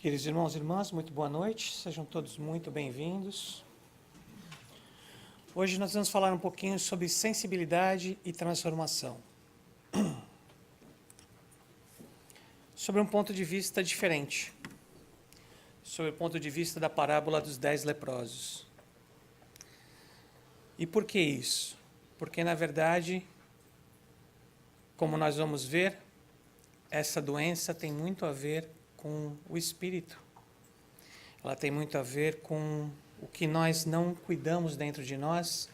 Queridos irmãos e irmãs, muito boa noite, sejam todos muito bem-vindos. Hoje nós vamos falar um pouquinho sobre sensibilidade e transformação. Sobre um ponto de vista diferente, sobre o ponto de vista da parábola dos 10 leprosos. E por que isso? Porque, na verdade, como nós vamos ver, essa doença tem muito a ver com o espírito. Ela tem muito a ver com o que nós não cuidamos dentro de nós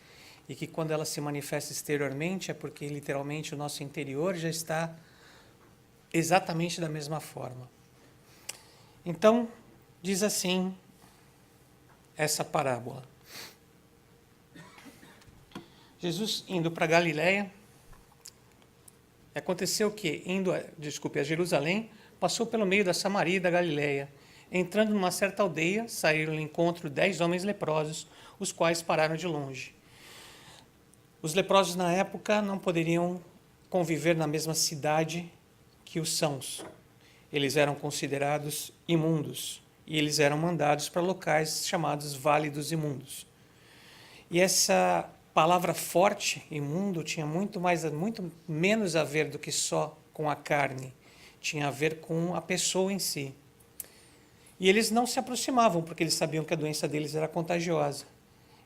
e que quando ela se manifesta exteriormente é porque literalmente o nosso interior já está exatamente da mesma forma. Então, diz assim essa parábola. Jesus indo para Galiléia, aconteceu que, a Jerusalém, passou pelo meio da Samaria e da Galiléia. Entrando numa certa aldeia, saíram ao encontro 10 homens leprosos, os quais pararam de longe. Os leprosos, na época, não poderiam conviver na mesma cidade que os sãos. Eles eram considerados imundos e eles eram mandados para locais chamados Vale dos Imundos. E essa palavra forte, imundo, tinha muito menos a ver do que só com a carne. Tinha a ver com a pessoa em si. E eles não se aproximavam, porque eles sabiam que a doença deles era contagiosa.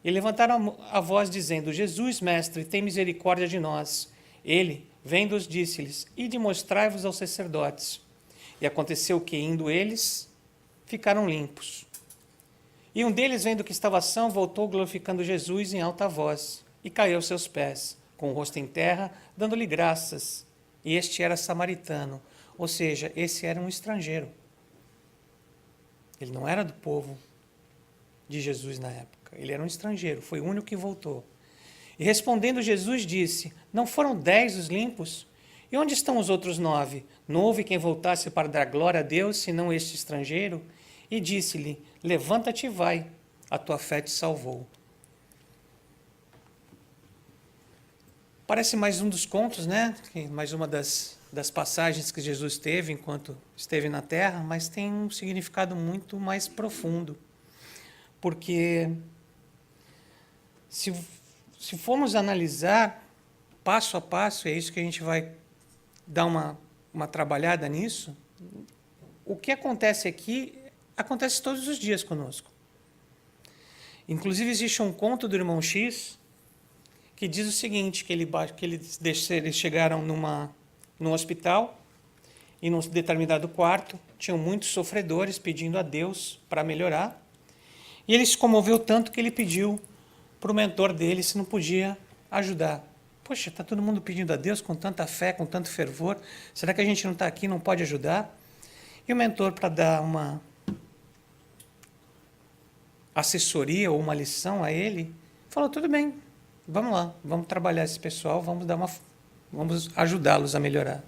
E levantaram a voz, dizendo: Jesus, mestre, tem misericórdia de nós. Ele, vendo-os, disse-lhes: Ide mostrai-vos aos sacerdotes. E aconteceu que, indo eles, ficaram limpos. E um deles, vendo que estava são, voltou glorificando Jesus em alta voz, e caiu aos seus pés, com o rosto em terra, dando-lhe graças. E este era samaritano. Ou seja, esse era um estrangeiro. Ele não era do povo de Jesus na época. Ele era um estrangeiro, foi o único que voltou. E respondendo Jesus disse: Não foram 10 os limpos? E onde estão os outros 9? Não houve quem voltasse para dar glória a Deus, senão este estrangeiro? E disse-lhe: Levanta-te e vai, a tua fé te salvou. Parece mais um dos contos, né? Mais uma das passagens que Jesus teve enquanto esteve na Terra, mas tem um significado muito mais profundo. Porque se formos analisar passo a passo, é isso que a gente vai dar uma trabalhada nisso, o que acontece aqui, acontece todos os dias conosco. Inclusive existe um conto do irmão X que diz o seguinte, que eles chegaram num hospital e num determinado quarto, tinham muitos sofredores pedindo a Deus para melhorar, e ele se comoveu tanto que ele pediu para o mentor dele se não podia ajudar. Poxa, está todo mundo pedindo a Deus com tanta fé, com tanto fervor, será que a gente não está aqui e não pode ajudar? E o mentor, para dar uma assessoria ou uma lição a ele, falou: tudo bem, vamos lá, vamos trabalhar esse pessoal, vamos ajudá-los a melhorar.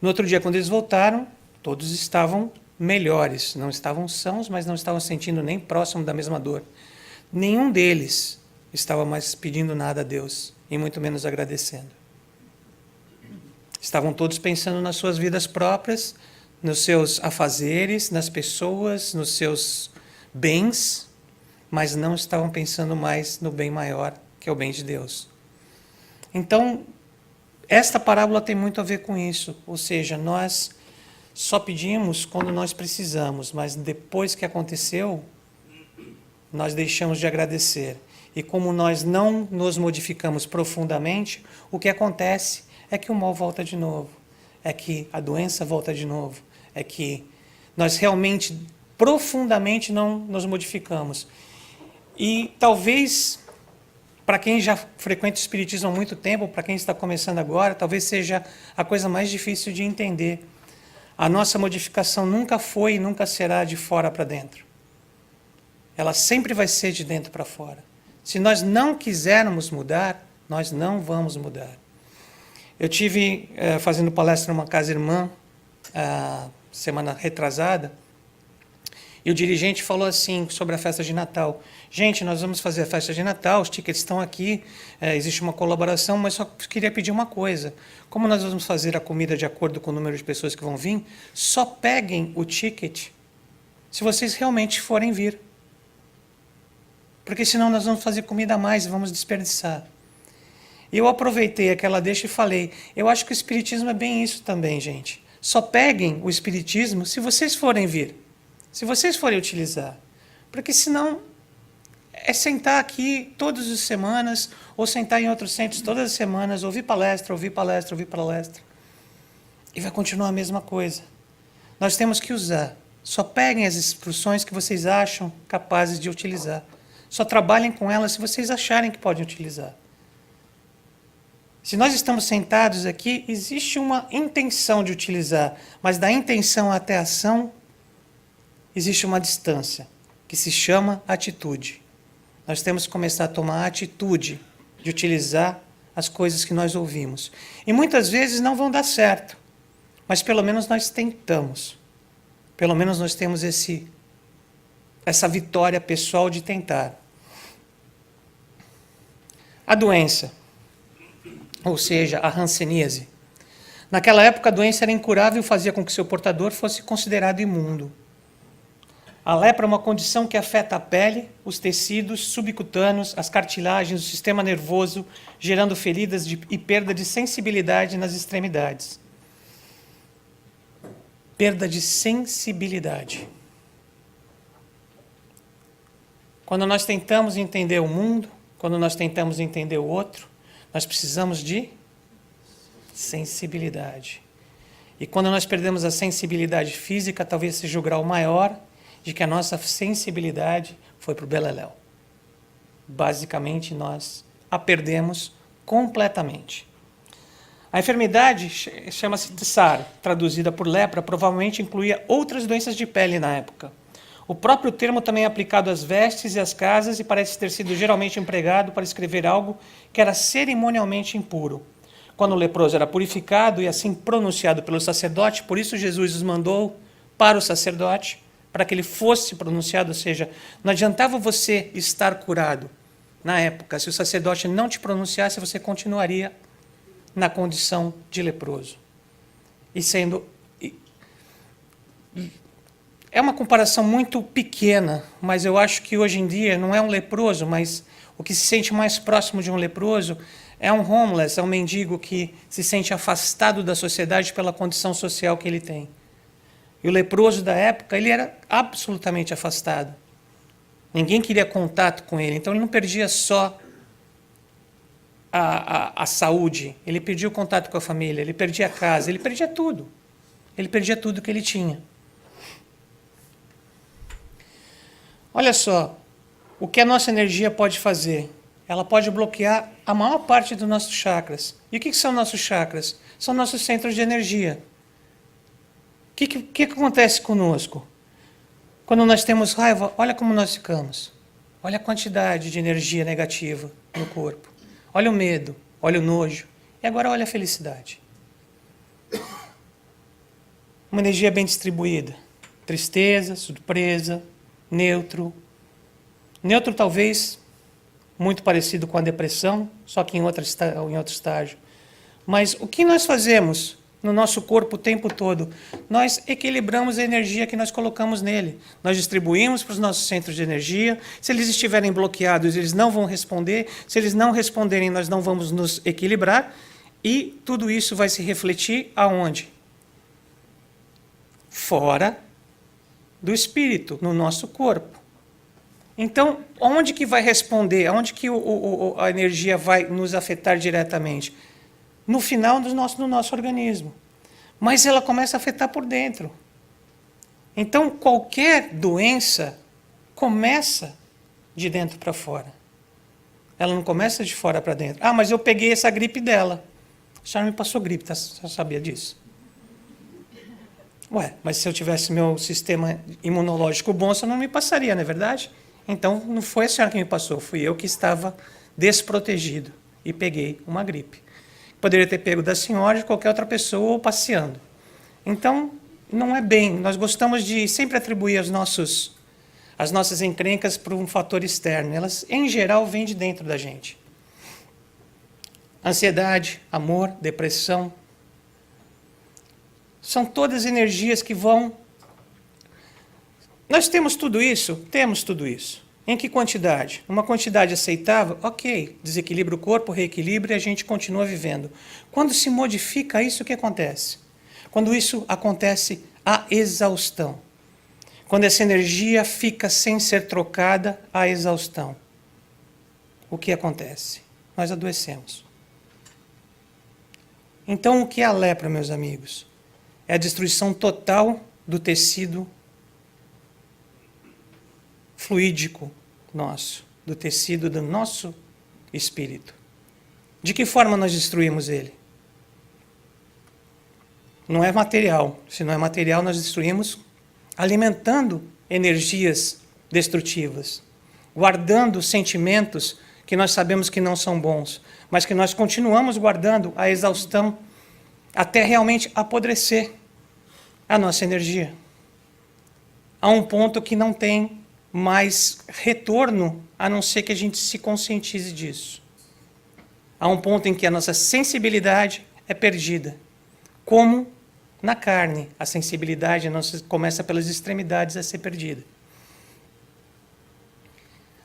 No outro dia, quando eles voltaram, todos estavam melhores. Não estavam sãos, mas não estavam sentindo nem próximo da mesma dor. Nenhum deles estava mais pedindo nada a Deus, e muito menos agradecendo. Estavam todos pensando nas suas vidas próprias, nos seus afazeres, nas pessoas, nos seus bens, mas não estavam pensando mais no bem maior, que é o bem de Deus. Então, esta parábola tem muito a ver com isso, ou seja, nós só pedimos quando nós precisamos, mas depois que aconteceu, nós deixamos de agradecer. E como nós não nos modificamos profundamente, o que acontece é que o mal volta de novo, é que a doença volta de novo, é que nós realmente, profundamente não nos modificamos. E talvez, para quem já frequenta o Espiritismo há muito tempo, para quem está começando agora, talvez seja a coisa mais difícil de entender. A nossa modificação nunca foi e nunca será de fora para dentro. Ela sempre vai ser de dentro para fora. Se nós não quisermos mudar, nós não vamos mudar. Eu tive fazendo palestra numa casa irmã, semana retrasada, e o dirigente falou assim sobre a festa de Natal: gente, nós vamos fazer a festa de Natal, os tickets estão aqui, existe uma colaboração, mas só queria pedir uma coisa: como nós vamos fazer a comida de acordo com o número de pessoas que vão vir, só peguem o ticket se vocês realmente forem vir. Porque senão nós vamos fazer comida a mais e vamos desperdiçar. E eu aproveitei aquela deixa e falei, eu acho que o Espiritismo é bem isso também, gente. Só peguem o Espiritismo se vocês forem vir, se vocês forem utilizar. Porque senão é sentar aqui todas as semanas, ou sentar em outros centros todas as semanas, ouvir palestra, ouvir palestra, ouvir palestra. E vai continuar a mesma coisa. Nós temos que usar. Só peguem as instruções que vocês acham capazes de utilizar. Só trabalhem com elas se vocês acharem que podem utilizar. Se nós estamos sentados aqui, existe uma intenção de utilizar, mas da intenção até a ação, existe uma distância, que se chama atitude. Nós temos que começar a tomar a atitude de utilizar as coisas que nós ouvimos. E muitas vezes não vão dar certo, mas pelo menos nós tentamos. Pelo menos nós temos essa vitória pessoal de tentar. A doença, ou seja, a hanseníase. Naquela época, a doença era incurável e fazia com que seu portador fosse considerado imundo. A lepra é uma condição que afeta a pele, os tecidos subcutâneos, as cartilagens, o sistema nervoso, gerando feridas e perda de sensibilidade nas extremidades. Perda de sensibilidade. Quando nós tentamos entender o mundo, quando nós tentamos entender o outro, nós precisamos de sensibilidade. E quando nós perdemos a sensibilidade física, talvez seja o grau maior de que a nossa sensibilidade foi para o beleléu. Basicamente, nós a perdemos completamente. A enfermidade chama-se tsar, traduzida por lepra, provavelmente incluía outras doenças de pele na época. O próprio termo também é aplicado às vestes e às casas e parece ter sido geralmente empregado para escrever algo que era cerimonialmente impuro. Quando o leproso era purificado e assim pronunciado pelo sacerdote, por isso Jesus os mandou para o sacerdote, para que ele fosse pronunciado, ou seja, não adiantava você estar curado. Na época, se o sacerdote não te pronunciasse, você continuaria na condição de leproso. E sendo... É uma comparação muito pequena, mas eu acho que hoje em dia não é um leproso, mas o que se sente mais próximo de um leproso é um homeless, é um mendigo que se sente afastado da sociedade pela condição social que ele tem. E o leproso da época, ele era absolutamente afastado. Ninguém queria contato com ele, então ele não perdia só a saúde, ele perdia o contato com a família, ele perdia a casa, ele perdia tudo. Ele perdia tudo que ele tinha. Olha só, o que a nossa energia pode fazer? Ela pode bloquear a maior parte dos nossos chakras. E o que são nossos chakras? São nossos centros de energia. O que acontece conosco? Quando nós temos raiva, olha como nós ficamos. Olha a quantidade de energia negativa no corpo. Olha o medo, olha o nojo. E agora olha a felicidade. Uma energia bem distribuída. Tristeza, surpresa, neutro. Neutro talvez muito parecido com a depressão, só que em outro estágio. Mas o que nós fazemos no nosso corpo o tempo todo? Nós equilibramos a energia que nós colocamos nele. Nós distribuímos para os nossos centros de energia. Se eles estiverem bloqueados, eles não vão responder. Se eles não responderem, nós não vamos nos equilibrar. E tudo isso vai se refletir aonde? Fora do espírito, no nosso corpo. Então, onde que vai responder? Onde que a energia vai nos afetar diretamente? No final do nosso organismo. Mas ela começa a afetar por dentro. Então, qualquer doença começa de dentro para fora. Ela não começa de fora para dentro. Ah, mas eu peguei essa gripe dela. A senhora me passou gripe, você sabia disso? Ué, mas se eu tivesse meu sistema imunológico bom, você não me passaria, não é verdade? Então, não foi a senhora que me passou, fui eu que estava desprotegido e peguei uma gripe. Poderia ter pego da senhora, de qualquer outra pessoa, ou passeando. Então, não é bem. Nós gostamos de sempre atribuir as nossas encrencas para um fator externo. Elas, em geral, vêm de dentro da gente. Ansiedade, amor, depressão. São todas energias que vão Nós temos tudo isso? Temos tudo isso. Em que quantidade? Uma quantidade aceitável? Ok. Desequilibra o corpo, reequilibra e a gente continua vivendo. Quando se modifica isso, o que acontece? Quando isso acontece, a exaustão. Quando essa energia fica sem ser trocada, a exaustão. O que acontece? Nós adoecemos. Então, o que é a lepra, meus amigos? É a destruição total do tecido fluídico nosso, do tecido do nosso espírito. De que forma nós destruímos ele? Não é material. Se não é material, nós destruímos alimentando energias destrutivas, guardando sentimentos que nós sabemos que não são bons, mas que nós continuamos guardando a exaustão até realmente apodrecer a nossa energia. Há um ponto que não tem mais retorno, a não ser que a gente se conscientize disso. Há um ponto em que a nossa sensibilidade é perdida. Como na carne, a sensibilidade começa pelas extremidades a ser perdida.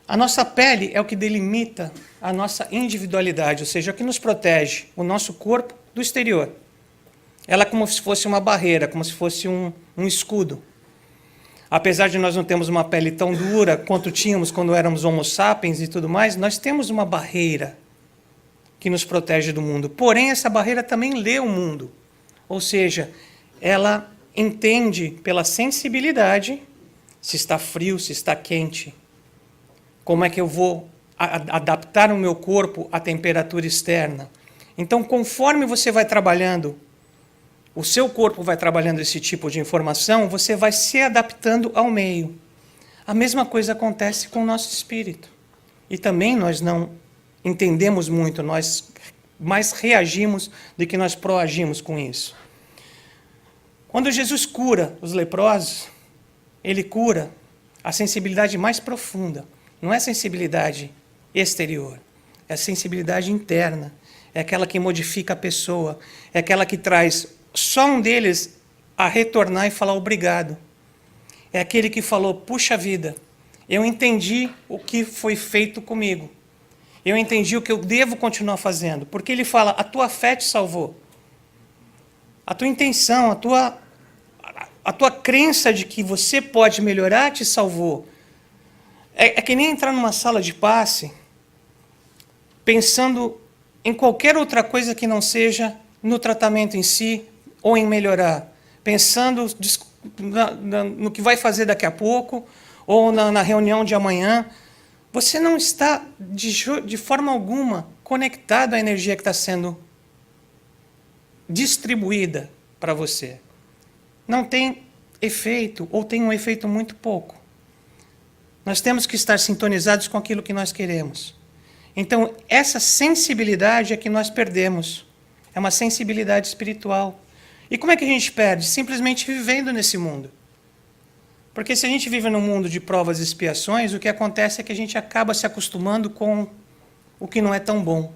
A nossa pele é o que delimita a nossa individualidade, ou seja, o que nos protege o nosso corpo do exterior. Ela é como se fosse uma barreira, como se fosse um escudo. Apesar de nós não termos uma pele tão dura quanto tínhamos quando éramos homo sapiens e tudo mais, nós temos uma barreira que nos protege do mundo. Porém, essa barreira também lê o mundo. Ou seja, ela entende pela sensibilidade se está frio, se está quente. Como é que eu vou adaptar o meu corpo à temperatura externa? Então, conforme você vai trabalhando, o seu corpo vai trabalhando esse tipo de informação, você vai se adaptando ao meio. A mesma coisa acontece com o nosso espírito. E também nós não entendemos muito, nós mais reagimos do que nós proagimos com isso. Quando Jesus cura os leprosos, ele cura a sensibilidade mais profunda. Não é a sensibilidade exterior, é a sensibilidade interna. É aquela que modifica a pessoa, é aquela que traz só um deles a retornar e falar obrigado. É aquele que falou, puxa vida, eu entendi o que foi feito comigo. Eu entendi o que eu devo continuar fazendo. Porque ele fala, a tua fé te salvou. A tua intenção, a tua crença de que você pode melhorar te salvou. É que nem entrar numa sala de passe pensando em qualquer outra coisa que não seja no tratamento em si ou em melhorar. Pensando no que vai fazer daqui a pouco ou na reunião de amanhã. Você não está, de forma alguma, conectado à energia que está sendo distribuída para você. Não tem efeito, ou tem um efeito muito pouco. Nós temos que estar sintonizados com aquilo que nós queremos. Então, essa sensibilidade é que nós perdemos. É uma sensibilidade espiritual. E como é que a gente perde? Simplesmente vivendo nesse mundo. Porque se a gente vive num mundo de provas e expiações, o que acontece é que a gente acaba se acostumando com o que não é tão bom.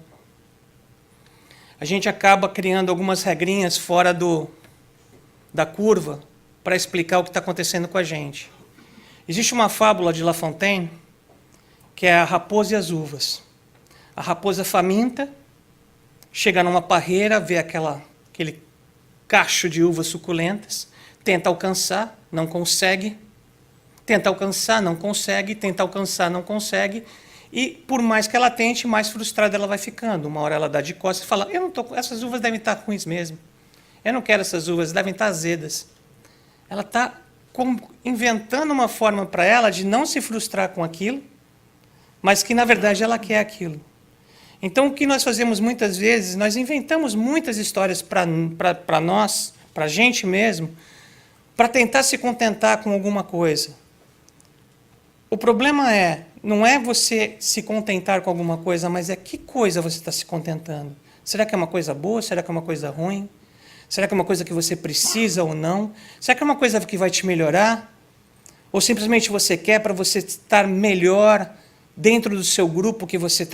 A gente acaba criando algumas regrinhas fora da curva para explicar o que está acontecendo com a gente. Existe uma fábula de La Fontaine, que é a raposa e as uvas. A raposa faminta, chega numa parreira, vê aquele cacho de uvas suculentas, tenta alcançar, não consegue, tenta alcançar, não consegue, tenta alcançar, não consegue, e por mais que ela tente, mais frustrada ela vai ficando. Uma hora ela dá de costas e fala, essas uvas devem estar ruins mesmo. Eu não quero essas uvas, devem estar azedas. Ela está inventando uma forma para ela de não se frustrar com aquilo, mas que, na verdade, ela quer aquilo. Então, o que nós fazemos muitas vezes, nós inventamos muitas histórias para nós, para a gente mesmo, para tentar se contentar com alguma coisa. O problema não é você se contentar com alguma coisa, mas é que coisa você está se contentando. Será que é uma coisa boa? Será que é uma coisa ruim? Será que é uma coisa que você precisa ou não? Será que é uma coisa que vai te melhorar? Ou simplesmente você quer para você estar melhor dentro do seu grupo que você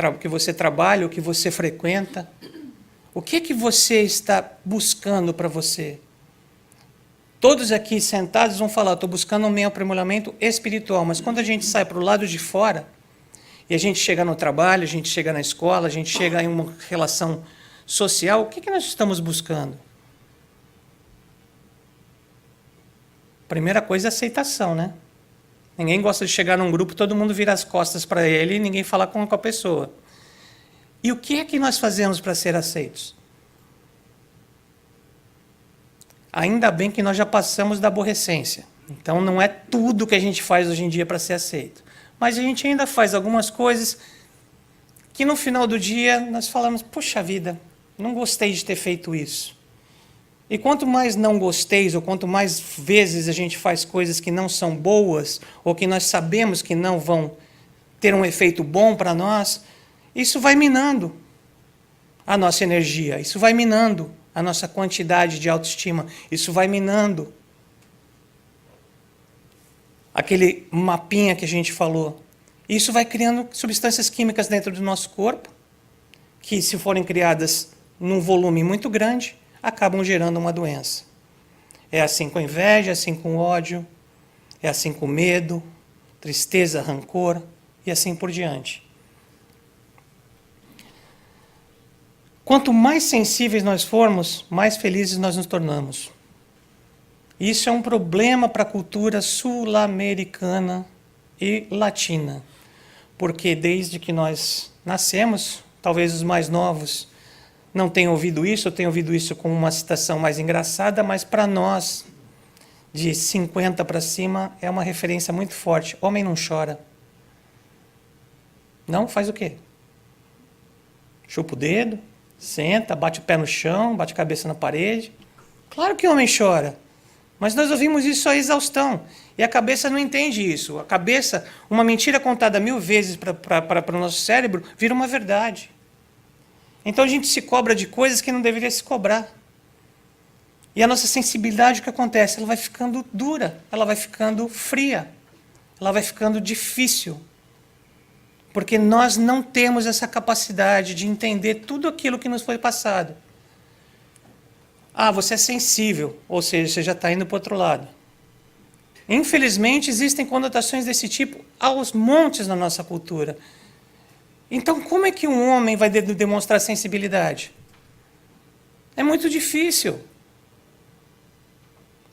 trabalha, ou que você frequenta? O que você está buscando para você? Todos aqui sentados vão falar, estou buscando um meu aprimoramento espiritual, mas quando a gente sai para o lado de fora, e a gente chega no trabalho, a gente chega na escola, a gente chega em uma relação social, o que nós estamos buscando? Primeira coisa é aceitação, né? Ninguém gosta de chegar num grupo, todo mundo vira as costas para ele e ninguém fala com a pessoa. E o que é que nós fazemos para ser aceitos? Ainda bem que nós já passamos da aborrecência. Então não é tudo que a gente faz hoje em dia para ser aceito. Mas a gente ainda faz algumas coisas que no final do dia nós falamos, poxa vida, não gostei de ter feito isso. E quanto mais não gosteis, ou quanto mais vezes a gente faz coisas que não são boas, ou que nós sabemos que não vão ter um efeito bom para nós, isso vai minando a nossa energia, isso vai minando a nossa quantidade de autoestima, isso vai minando aquele mapinha que a gente falou. Isso vai criando substâncias químicas dentro do nosso corpo, que se forem criadas num volume muito grande, acabam gerando uma doença. É assim com inveja, é assim com ódio, é assim com medo, tristeza, rancor e assim por diante. Quanto mais sensíveis nós formos, mais felizes nós nos tornamos. Isso é um problema para a cultura sul-americana e latina, porque desde que nós nascemos, talvez os mais novos não tenham ouvido isso, eu tenho ouvido isso com uma citação mais engraçada, mas para nós, de 50 para cima, é uma referência muito forte. Homem não chora. Não? Faz o quê? Chupa o dedo, senta, bate o pé no chão, bate a cabeça na parede. Claro que homem chora. Mas nós ouvimos isso à exaustão. E a cabeça não entende isso. A cabeça, uma mentira contada 1000 vezes para o nosso cérebro, vira uma verdade. Então a gente se cobra de coisas que não deveria se cobrar. E a nossa sensibilidade, o que acontece? Ela vai ficando dura, ela vai ficando fria, ela vai ficando difícil. Porque nós não temos essa capacidade de entender tudo aquilo que nos foi passado. Ah, você é sensível, ou seja, você já está indo para o outro lado. Infelizmente, existem conotações desse tipo aos montes na nossa cultura. Então, como é que um homem vai demonstrar sensibilidade? É muito difícil.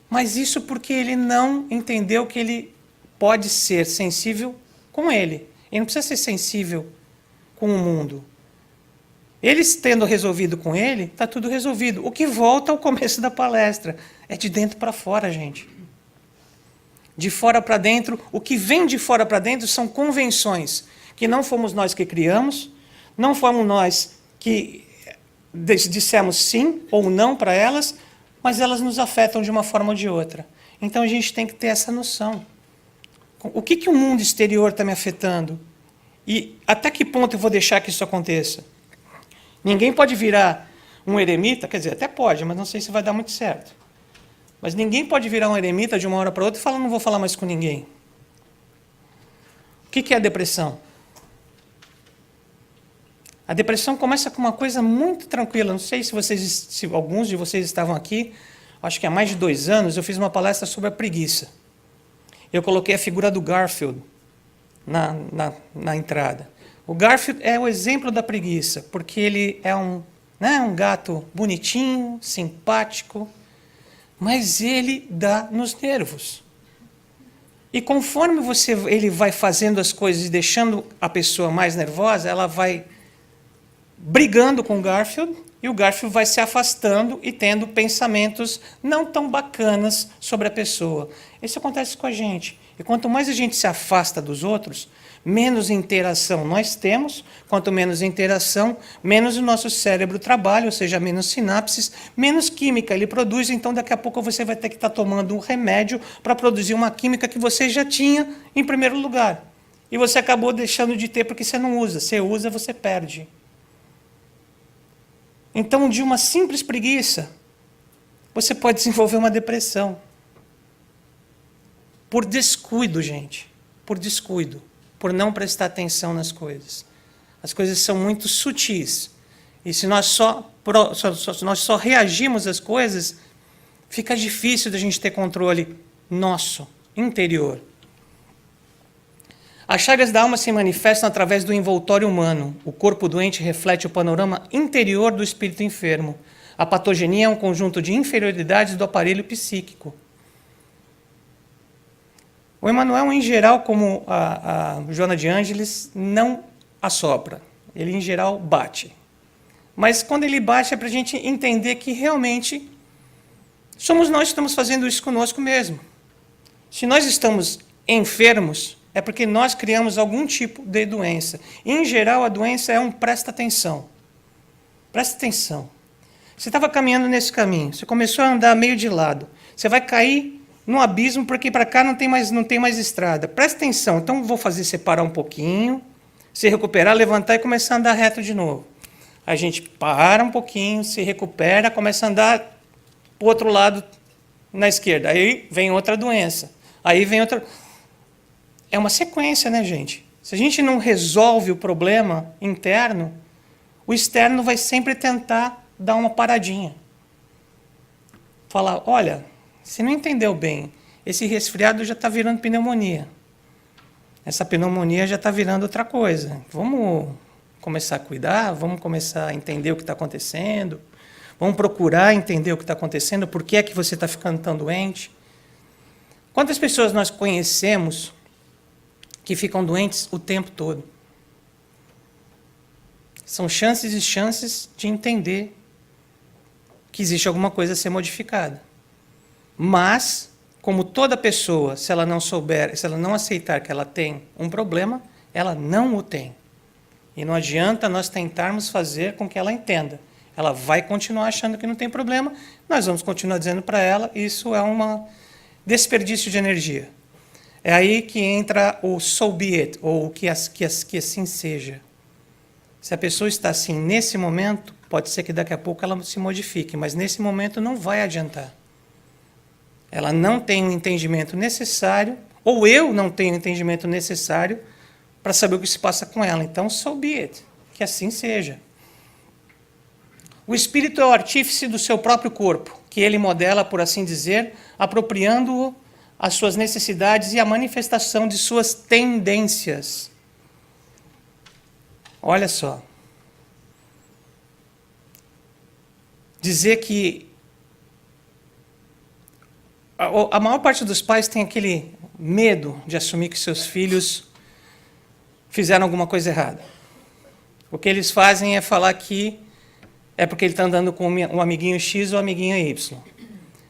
Mas isso porque ele não entendeu que ele pode ser sensível com ele. Ele não precisa ser sensível com o mundo. Eles tendo resolvido com ele, está tudo resolvido. O que volta ao começo da palestra é de dentro para fora, gente. De fora para dentro, o que vem de fora para dentro são convenções que não fomos nós que criamos, não fomos nós que dissemos sim ou não para elas, mas elas nos afetam de uma forma ou de outra. Então a gente tem que ter essa noção. O que o mundo exterior está me afetando? E até que ponto eu vou deixar que isso aconteça? Ninguém pode virar um eremita, quer dizer, até pode, mas não sei se vai dar muito certo. Mas ninguém pode virar um eremita de uma hora para outra e falar, não vou falar mais com ninguém. O que é a depressão? A depressão começa com uma coisa muito tranquila. Não sei se alguns de vocês estavam aqui, acho que há mais de 2 anos, eu fiz uma palestra sobre a preguiça. Eu coloquei a figura do Garfield na entrada. O Garfield é o exemplo da preguiça, porque ele é um gato bonitinho, simpático, mas ele dá nos nervos. E conforme ele vai fazendo as coisas e deixando a pessoa mais nervosa, ela vai brigando com o Garfield, e o Garfield vai se afastando e tendo pensamentos não tão bacanas sobre a pessoa. Isso acontece com a gente. E quanto mais a gente se afasta dos outros, menos interação nós temos, quanto menos interação, menos o nosso cérebro trabalha, ou seja, menos sinapses, menos química ele produz, então daqui a pouco você vai ter que estar tomando um remédio para produzir uma química que você já tinha em primeiro lugar. E você acabou deixando de ter porque você não usa. Você usa, você perde. Então, de uma simples preguiça, você pode desenvolver uma depressão. Por descuido, gente. Por descuido. Por não prestar atenção nas coisas. As coisas são muito sutis. E se nós só reagimos às coisas, Fica difícil da gente ter controle nosso, interior. As chagas da alma se manifestam através do envoltório humano. O corpo doente reflete o panorama interior do espírito enfermo. A patogenia é um conjunto de inferioridades do aparelho psíquico. O Emmanuel, em geral, como a Joana de Ângeles, não assopra. Ele, em geral, bate. Mas quando ele bate é para a gente entender que realmente somos nós que estamos fazendo isso conosco mesmo. Se nós estamos enfermos, é porque nós criamos algum tipo de doença. Em geral, a doença é um presta atenção. Presta atenção. Você estava caminhando nesse caminho, você começou a andar meio de lado. Você vai cair num abismo porque para cá não tem mais estrada. Presta atenção. Então, vou fazer você parar um pouquinho, se recuperar, levantar e começar a andar reto de novo. A gente para um pouquinho, se recupera, começa a andar para o outro lado na esquerda. Aí vem outra doença. Aí vem outra... É uma sequência, né, gente? Se a gente não resolve o problema interno, o externo vai sempre tentar dar uma paradinha. Falar, olha, você não entendeu bem, esse resfriado já está virando pneumonia. Essa pneumonia já está virando outra coisa. Vamos começar a cuidar, vamos começar a entender o que está acontecendo, vamos procurar entender o que está acontecendo, por que é que você está ficando tão doente. Quantas pessoas nós conhecemos que ficam doentes o tempo todo? São chances e chances de entender que existe alguma coisa a ser modificada. Mas, como toda pessoa, se ela não souber, se ela não aceitar que ela tem um problema, ela não o tem. E não adianta nós tentarmos fazer com que ela entenda. Ela vai continuar achando que não tem problema, nós vamos continuar dizendo para ela, isso é um desperdício de energia. É aí que entra o so be it, ou que assim seja. Se a pessoa está assim nesse momento, pode ser que daqui a pouco ela se modifique, mas nesse momento não vai adiantar. Ela não tem o entendimento necessário, ou eu não tenho o entendimento necessário para saber o que se passa com ela. Então, so be it, que assim seja. O espírito é o artífice do seu próprio corpo, que ele modela, por assim dizer, apropriando-o as suas necessidades e a manifestação de suas tendências. Olha só. Dizer que a maior parte dos pais tem aquele medo de assumir que seus filhos fizeram alguma coisa errada. O que eles fazem é falar que é porque ele está andando com um amiguinho X ou amiguinho Y.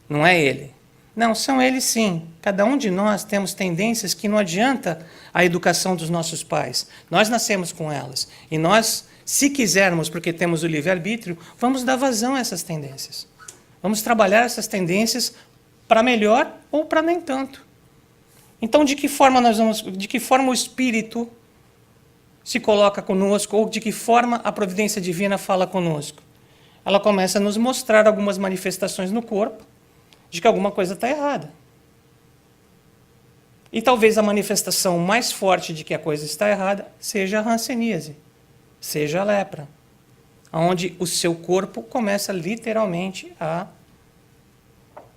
Não é ele. Não, são eles sim. Cada um de nós temos tendências que não adianta a educação dos nossos pais. Nós nascemos com elas. E nós, se quisermos, porque temos o livre-arbítrio, vamos dar vazão a essas tendências. Vamos trabalhar essas tendências para melhor ou para nem tanto. Então, de que forma o Espírito se coloca conosco, ou de que forma a providência divina fala conosco? Ela começa a nos mostrar algumas manifestações no corpo de que alguma coisa está errada. E talvez a manifestação mais forte de que a coisa está errada seja a hanseníase, seja a lepra, onde o seu corpo começa literalmente a,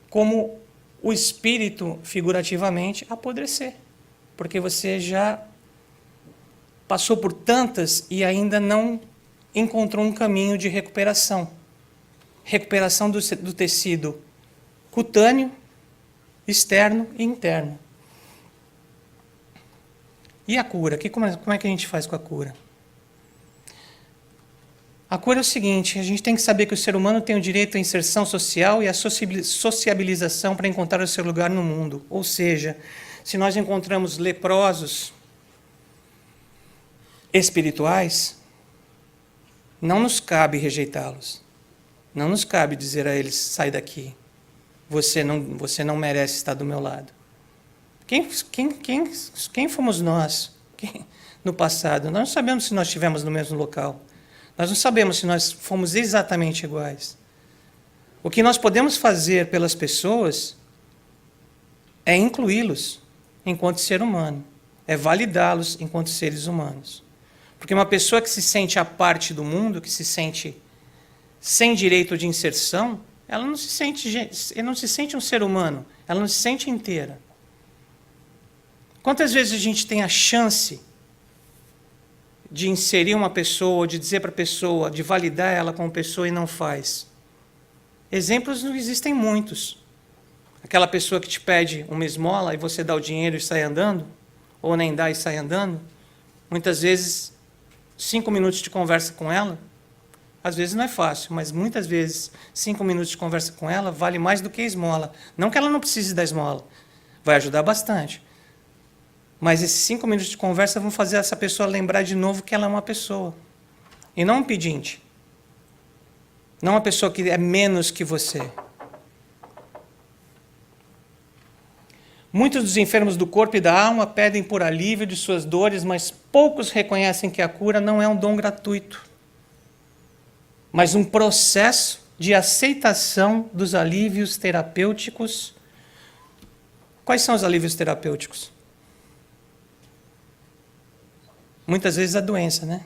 como o espírito, figurativamente, apodrecer, porque você já passou por tantas e ainda não encontrou um caminho de recuperação. Recuperação do tecido cutâneo, externo e interno. E a cura? Como é que a gente faz com a cura? A cura é o seguinte, a gente tem que saber que o ser humano tem o direito à inserção social e à sociabilização para encontrar o seu lugar no mundo. Ou seja, se nós encontramos leprosos espirituais, não nos cabe rejeitá-los. Não nos cabe dizer a eles, sai daqui. Você não merece estar do meu lado. Quem fomos nós no passado? Nós não sabemos se nós estivemos no mesmo local. Nós não sabemos se nós fomos exatamente iguais. O que nós podemos fazer pelas pessoas é incluí-los enquanto ser humano, é validá-los enquanto seres humanos. Porque uma pessoa que se sente à parte do mundo, que se sente sem direito de inserção, ela não se sente um ser humano, ela não se sente inteira. Quantas vezes a gente tem a chance de inserir uma pessoa, de dizer para a pessoa, de validar ela como pessoa e não faz? Exemplos não existem muitos. Aquela pessoa que te pede uma esmola e você dá o dinheiro e sai andando, ou nem dá e sai andando, muitas vezes 5 minutos de conversa com ela, às vezes não é fácil, mas muitas vezes 5 minutos de conversa com ela vale mais do que a esmola. Não que ela não precise da esmola, vai ajudar bastante. Mas esses 5 minutos de conversa vão fazer essa pessoa lembrar de novo que ela é uma pessoa, e não um pedinte. Não uma pessoa que é menos que você. Muitos dos enfermos do corpo e da alma pedem por alívio de suas dores, mas poucos reconhecem que a cura não é um dom gratuito, mas um processo de aceitação dos alívios terapêuticos. Quais são os alívios terapêuticos? Muitas vezes a doença, né?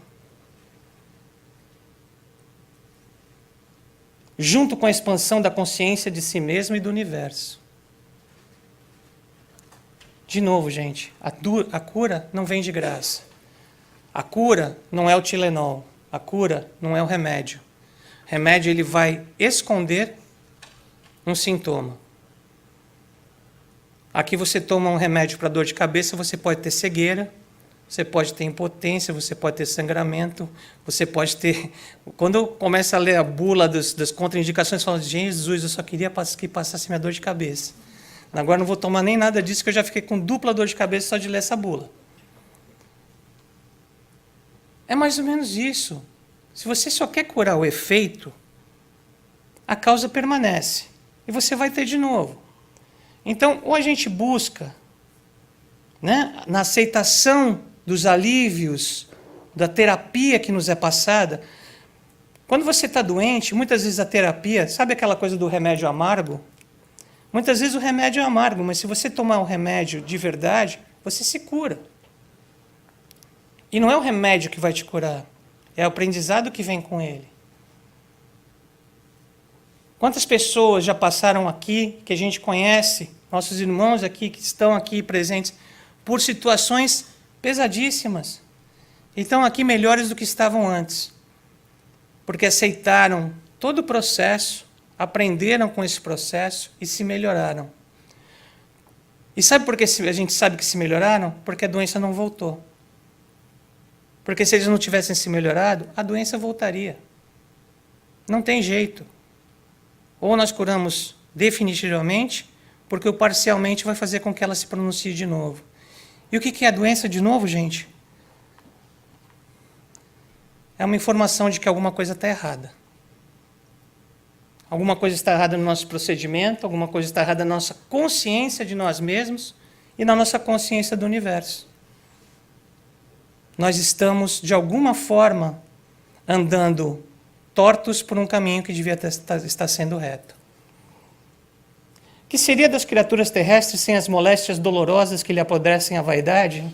Junto com a expansão da consciência de si mesmo e do universo. De novo, gente, a cura não vem de graça. A cura não é o Tilenol. A cura não é o remédio. O remédio ele vai esconder um sintoma. Aqui você toma um remédio para dor de cabeça, você pode ter cegueira, você pode ter impotência, você pode ter sangramento, você pode ter... Quando eu começo a ler a bula das contraindicações, eu falo, Jesus, eu só queria que passasse minha dor de cabeça. Agora não vou tomar nem nada disso, que eu já fiquei com dupla dor de cabeça só de ler essa bula. É mais ou menos isso. Se você só quer curar o efeito, a causa permanece. E você vai ter de novo. Então, ou a gente busca, né, na aceitação dos alívios, da terapia que nos é passada. Quando você está doente, muitas vezes a terapia, sabe aquela coisa do remédio amargo? Muitas vezes o remédio é amargo, mas se você tomar um remédio de verdade, você se cura. E não é o remédio que vai te curar, é o aprendizado que vem com ele. Quantas pessoas já passaram aqui, que a gente conhece, nossos irmãos aqui, que estão aqui presentes, por situações pesadíssimas, e estão aqui melhores do que estavam antes, porque aceitaram todo o processo, aprenderam com esse processo e se melhoraram. E sabe por que a gente sabe que se melhoraram? Porque a doença não voltou. Porque se eles não tivessem se melhorado, a doença voltaria. Não tem jeito. Ou nós curamos definitivamente, porque o parcialmente vai fazer com que ela se pronuncie de novo. E o que é a doença de novo, gente? É uma informação de que alguma coisa está errada. Alguma coisa está errada no nosso procedimento, alguma coisa está errada na nossa consciência de nós mesmos e na nossa consciência do universo. Nós estamos, de alguma forma, andando tortos por um caminho que devia estar sendo reto. Que seria das criaturas terrestres sem as moléstias dolorosas que lhe apodrecem a vaidade?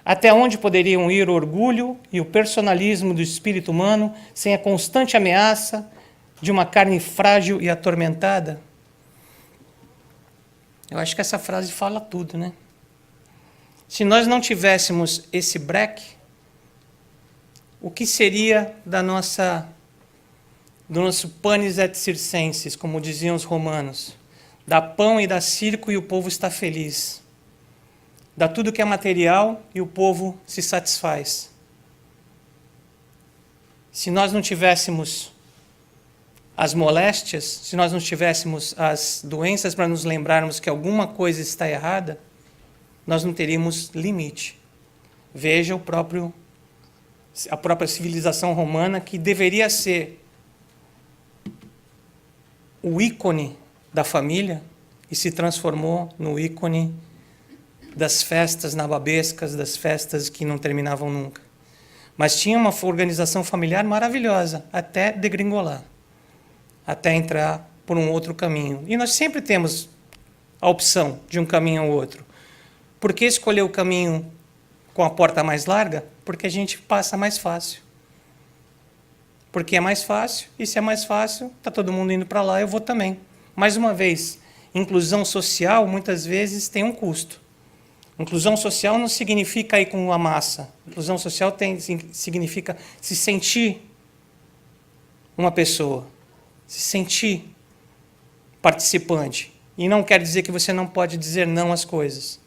Até onde poderiam ir o orgulho e o personalismo do espírito humano sem a constante ameaça de uma carne frágil e atormentada? Eu acho que essa frase fala tudo, né? Se nós não tivéssemos esse breque, o que seria do nosso panis et circenses, como diziam os romanos? Dá pão e dá circo e o povo está feliz. Dá tudo que é material e o povo se satisfaz. Se nós não tivéssemos as moléstias, se nós não tivéssemos as doenças para nos lembrarmos que alguma coisa está errada, nós não teríamos limite. Veja a própria civilização romana, que deveria ser o ícone da família e se transformou no ícone das festas nababescas, das festas que não terminavam nunca. Mas tinha uma organização familiar maravilhosa, até degringolar, até entrar por um outro caminho. E nós sempre temos a opção de um caminho ou outro. Por que escolher o caminho com a porta mais larga? Porque a gente passa mais fácil. porque é mais fácil, e se é mais fácil, está todo mundo indo para lá, eu vou também. Mais uma vez, inclusão social muitas vezes tem um custo. Inclusão social não significa ir com a massa. Inclusão social significa se sentir uma pessoa, se sentir participante. E não quer dizer que você não pode dizer não às coisas.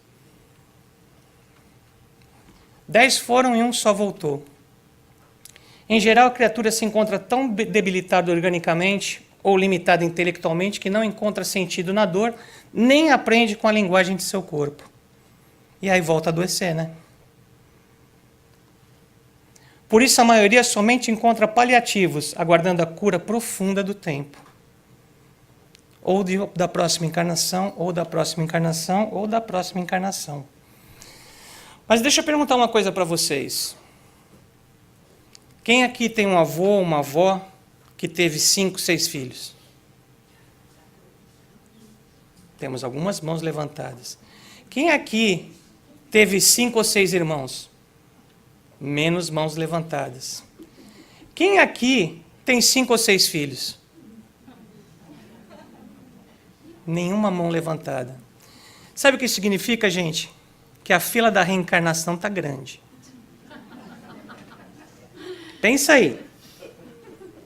10 foram e um só voltou. Em geral, a criatura se encontra tão debilitada organicamente ou limitada intelectualmente que não encontra sentido na dor, nem aprende com a linguagem de seu corpo. E aí volta a adoecer, né? Por isso, a maioria somente encontra paliativos, aguardando a cura profunda do tempo. Ou da próxima encarnação, ou da próxima encarnação, ou da próxima encarnação. Mas deixa eu perguntar uma coisa para vocês. Quem aqui tem um avô ou uma avó que teve 5, 6 filhos? Temos algumas mãos levantadas. Quem aqui teve 5 ou 6 irmãos? Menos mãos levantadas. Quem aqui tem 5 ou 6 filhos? Nenhuma mão levantada. Sabe o que significa, gente? Que a fila da reencarnação está grande. Pensa aí.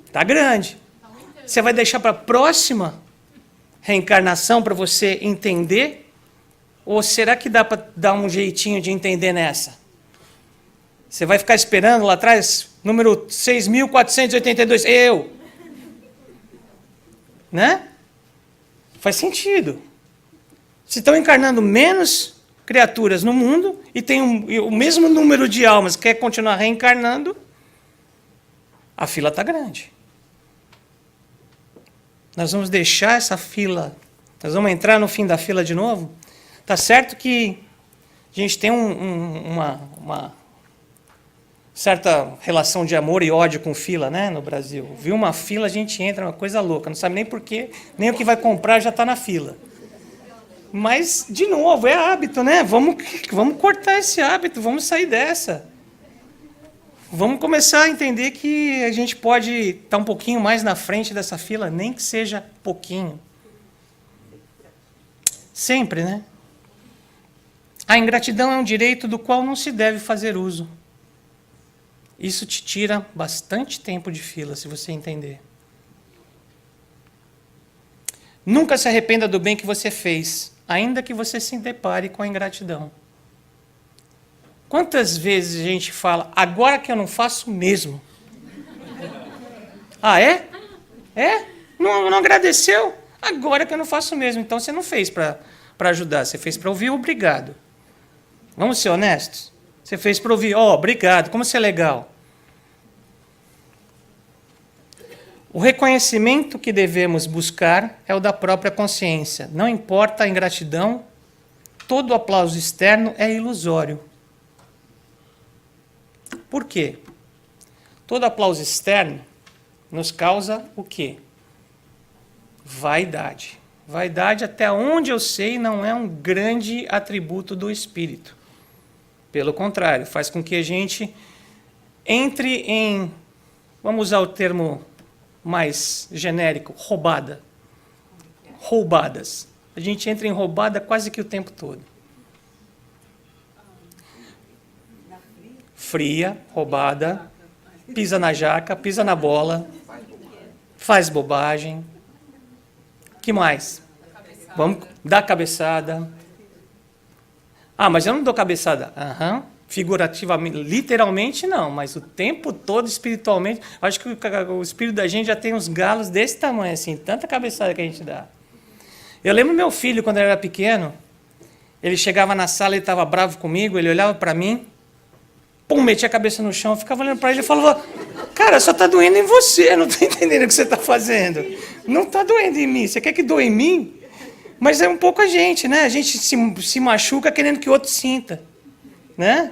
Está grande. Você vai deixar para a próxima reencarnação para você entender? Ou será que dá para dar um jeitinho de entender nessa? Você vai ficar esperando lá atrás, número 6.482, eu. Né? Faz sentido. Se estão encarnando menos criaturas no mundo e tem o mesmo número de almas que quer continuar reencarnando, a fila está grande. Nós vamos deixar essa fila, nós vamos entrar no fim da fila de novo? Tá certo que a gente tem uma certa relação de amor e ódio com fila, né, no Brasil. Viu uma fila, a gente entra, uma coisa louca, não sabe nem por quê, nem o que vai comprar já está na fila. Mas, de novo, é hábito, né? Vamos cortar esse hábito, vamos sair dessa. Vamos começar a entender que a gente pode estar um pouquinho mais na frente dessa fila, nem que seja pouquinho. Sempre, né? A ingratidão é um direito do qual não se deve fazer uso. Isso te tira bastante tempo de fila, se você entender. Nunca se arrependa do bem que você fez, ainda que você se depare com a ingratidão. Quantas vezes a gente fala, agora que eu não faço mesmo? Ah, é? É? Não agradeceu? Agora que eu não faço mesmo. Então você não fez para ajudar, você fez para ouvir, obrigado. Vamos ser honestos? Você fez para ouvir, obrigado, como você é legal. O reconhecimento que devemos buscar é o da própria consciência. Não importa a ingratidão, todo aplauso externo é ilusório. Por quê? Todo aplauso externo nos causa o quê? Vaidade. Vaidade, até onde eu sei, não é um grande atributo do espírito. Pelo contrário, faz com que a gente entre em, vamos usar o termo mais genérico, roubada. Roubadas. A gente entra em roubada quase que o tempo todo. Fria, roubada, pisa na jaca, pisa na bola, faz bobagem. Que mais? Vamos dar cabeçada. Ah, mas eu não dou cabeçada. Figurativamente, literalmente não, mas o tempo todo espiritualmente. Acho que o espírito da gente já tem uns galos desse tamanho, assim, tanta cabeçada que a gente dá. Eu lembro meu filho, quando ele era pequeno, ele chegava na sala, ele estava bravo comigo, ele olhava para mim, metia a cabeça no chão, eu ficava olhando para ele e falava, cara, só está doendo em você, não estou entendendo o que você está fazendo. Não está doendo em mim, você quer que doa em mim? Mas é um pouco a gente, né? A gente se machuca querendo que o outro sinta, né?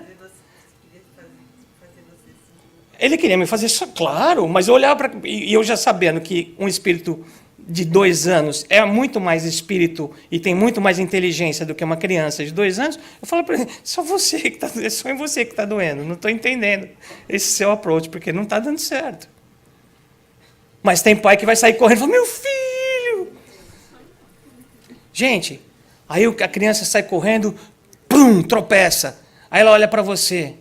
Ele queria me fazer só, claro, mas eu olhava para... E eu já sabendo que um espírito de 2 anos é muito mais espírito e tem muito mais inteligência do que uma criança de 2 anos, eu falo para ele, só em você que está doendo, não estou entendendo esse seu approach, porque não está dando certo. Mas tem pai que vai sair correndo e fala, meu filho! Gente, aí a criança sai correndo, pum, tropeça. Aí ela olha para você.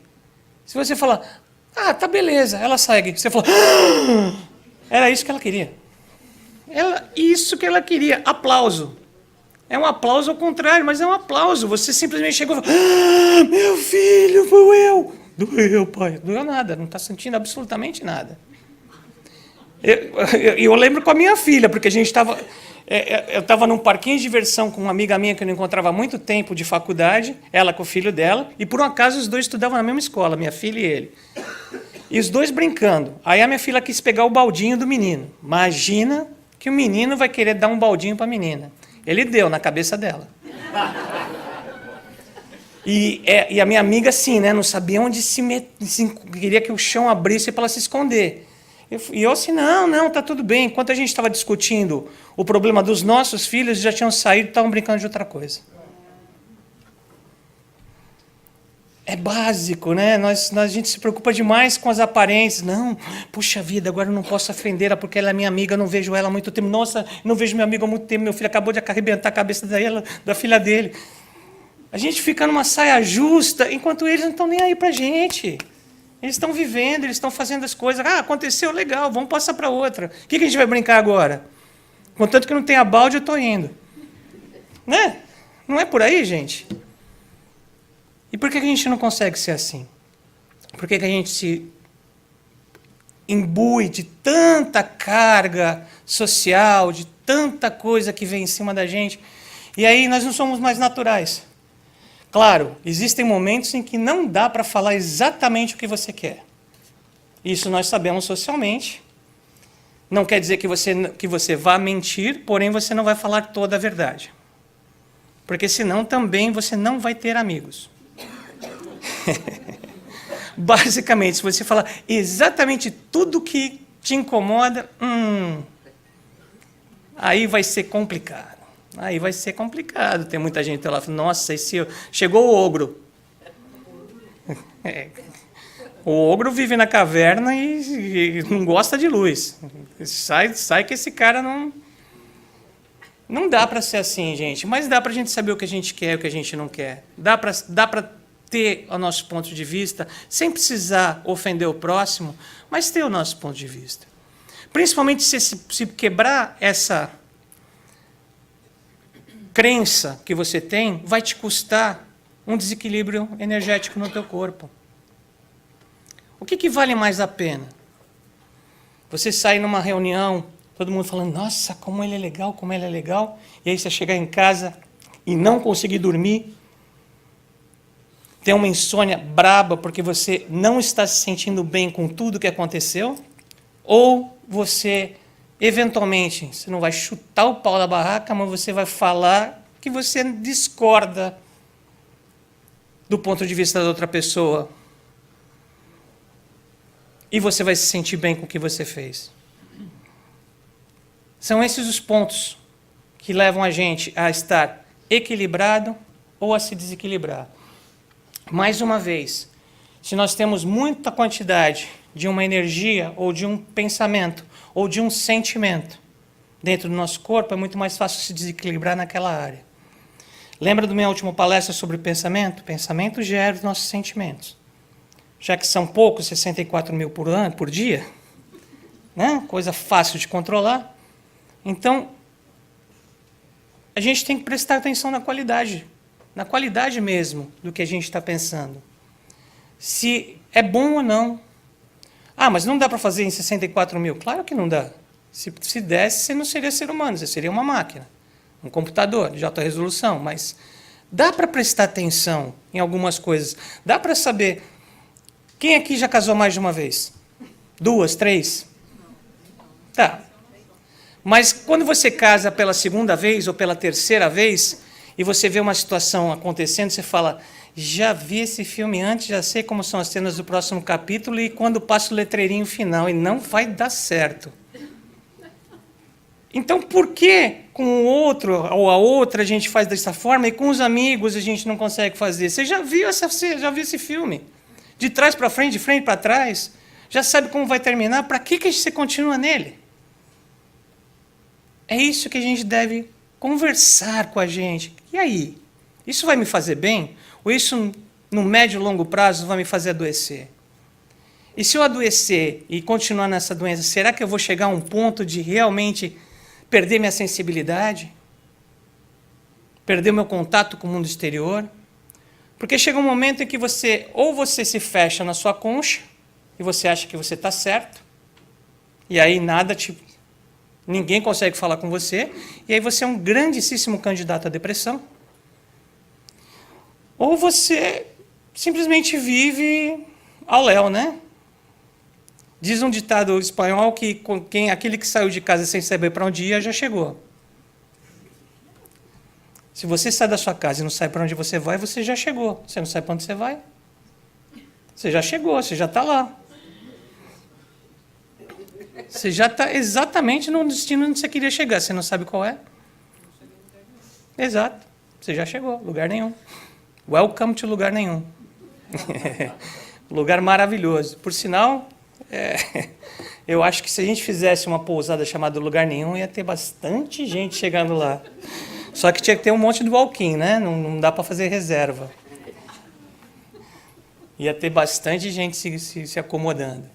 Se você falar, tá beleza, ela segue. Você fala, era isso que ela queria. Isso que ela queria, aplauso. É um aplauso ao contrário, mas é um aplauso. Você simplesmente chegou e falou, meu filho, doeu. Doeu, pai. Doeu nada, não está sentindo absolutamente nada. Eu lembro com a minha filha, porque a gente estava... Eu estava num parquinho de diversão com uma amiga minha que eu não encontrava há muito tempo de faculdade, ela com o filho dela, e por um acaso os dois estudavam na mesma escola, minha filha e ele. E os dois brincando. Aí a minha filha quis pegar o baldinho do menino. Imagina que o menino vai querer dar um baldinho para a menina. Ele deu na cabeça dela. E a minha amiga, assim, né, não sabia onde se meter, queria que o chão abrisse para ela se esconder. E eu assim, não, tá tudo bem. Enquanto a gente estava discutindo o problema dos nossos filhos, já tinham saído e estavam brincando de outra coisa. É básico, né? A gente se preocupa demais com as aparências. Não, puxa vida, agora eu não posso ofendê-la porque ela é minha amiga, eu não vejo ela há muito tempo. Nossa, não vejo meu amigo há muito tempo, meu filho acabou de arrebentar a cabeça da filha dele. A gente fica numa saia justa, enquanto eles não estão nem aí pra gente. Eles estão vivendo, eles estão fazendo as coisas. Aconteceu, legal, vamos passar para outra. O que a gente vai brincar agora? Contanto que não tenha balde, eu estou indo. Né? Não é por aí, gente? E por que a gente não consegue ser assim? Por que a gente se imbui de tanta carga social, de tanta coisa que vem em cima da gente, e aí nós não somos mais naturais? Claro, existem momentos em que não dá para falar exatamente o que você quer. Isso nós sabemos socialmente. Não quer dizer que você vá mentir, porém você não vai falar toda a verdade. Porque senão também você não vai ter amigos. Basicamente, se você falar exatamente tudo que te incomoda, aí vai ser complicado. Aí vai ser complicado. Tem muita gente lá falando, nossa, chegou o ogro. O ogro vive na caverna e não gosta de luz. Sai que esse cara não... Não dá para ser assim, gente. Mas dá para a gente saber o que a gente quer e o que a gente não quer. Dá para ter o nosso ponto de vista, sem precisar ofender o próximo, mas ter o nosso ponto de vista. Principalmente se quebrar essa crença que você tem, vai te custar um desequilíbrio energético no teu corpo. O que vale mais a pena? Você sair numa reunião, todo mundo falando, nossa, como ele é legal, como ela é legal, e aí você chegar em casa e não conseguir dormir, ter uma insônia braba porque você não está se sentindo bem com tudo que aconteceu, ou você, eventualmente, você não vai chutar o pau da barraca, mas você vai falar que você discorda do ponto de vista da outra pessoa. E você vai se sentir bem com o que você fez. São esses os pontos que levam a gente a estar equilibrado ou a se desequilibrar. Mais uma vez, se nós temos muita quantidade de uma energia ou de um pensamento ou de um sentimento dentro do nosso corpo, é muito mais fácil se desequilibrar naquela área. Lembra da minha última palestra sobre o pensamento? Pensamento gera os nossos sentimentos. Já que são poucos, 64 mil por dia, né? Coisa fácil de controlar. Então, a gente tem que prestar atenção na qualidade mesmo do que a gente está pensando. Se é bom ou não. Mas não dá para fazer em 64 mil? Claro que não dá. Se desse, você não seria ser humano, você seria uma máquina, um computador de alta resolução, mas dá para prestar atenção em algumas coisas. Dá para saber... Quem aqui já casou mais de uma vez? 2, 3? Tá. Mas quando você casa pela segunda vez ou pela terceira vez, e você vê uma situação acontecendo, você fala, já vi esse filme antes, já sei como são as cenas do próximo capítulo, e quando passa o letreirinho final, e não vai dar certo. Então, por que com o outro ou a outra a gente faz dessa forma, e com os amigos a gente não consegue fazer? Você já viu esse filme? De trás para frente, de frente para trás, já sabe como vai terminar, para que você continua nele? É isso que a gente deve conversar com a gente. E aí? Isso vai me fazer bem? Ou isso, no médio e longo prazo, vai me fazer adoecer? E se eu adoecer e continuar nessa doença, será que eu vou chegar a um ponto de realmente perder minha sensibilidade? Perder o meu contato com o mundo exterior? Porque chega um momento em que ou você se fecha na sua concha, e você acha que você está certo, e aí ninguém consegue falar com você, e aí você é um grandíssimo candidato à depressão. Ou você simplesmente vive ao léu, né? Diz um ditado espanhol que aquele que saiu de casa sem saber para onde ia já chegou. Se você sai da sua casa e não sabe para onde você vai, você já chegou. Você não sabe para onde você vai? Você já chegou, você já está lá. Você já está exatamente no destino onde você queria chegar. Você não sabe qual é? Exato. Você já chegou, lugar nenhum. Welcome to lugar nenhum. Lugar maravilhoso. Por sinal, eu acho que se a gente fizesse uma pousada chamada Lugar Nenhum, ia ter bastante gente chegando lá. Só que tinha que ter um monte de walk-in, né? Não dá para fazer reserva. Ia ter bastante gente se acomodando.